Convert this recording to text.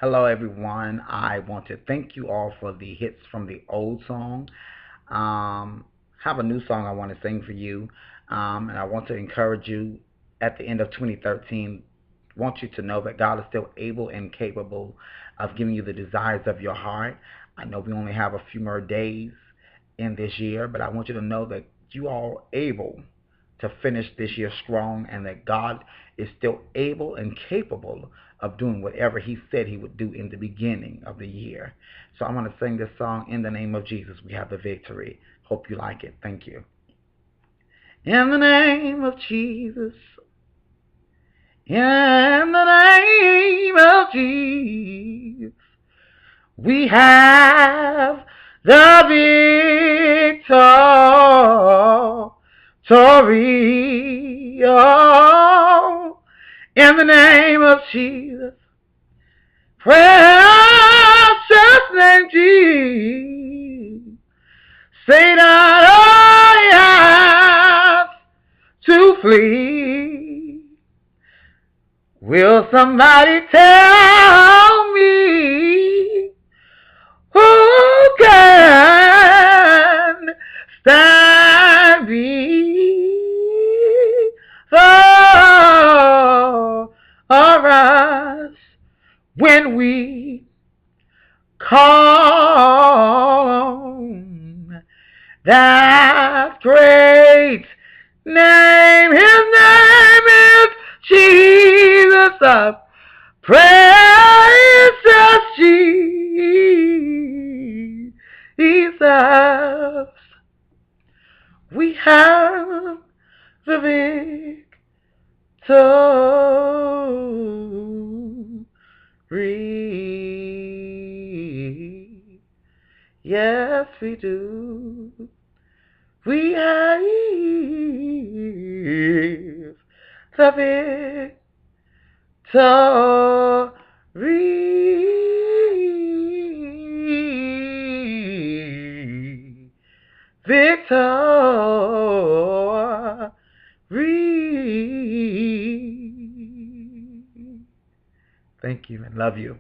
Hello, everyone. I want to thank you all for the hits from the old song. Have a new song I want to sing for you, and I want to encourage you at the end of 2013. Want you to know that God is still able and capable of giving you the desires of your heart. I know we only have a few more days in this year, but I want you to know that you are able to finish this year strong and that God is still able and capable of doing whatever he said he would do in the beginning of the year. So I'm going to sing this song, In the Name of Jesus, We Have the Victory. Hope you like it. Thank you. In the name of Jesus, in the name of Jesus, we have the victory. Oh, in the name of Jesus, precious name Jesus, Satan, I have to flee. Will somebody tell me who can stand before us when we call on that great name? His name is Jesus, precious Jesus. We have the victory. Yes, we do. We have the victory. Victory. Thank you and love you.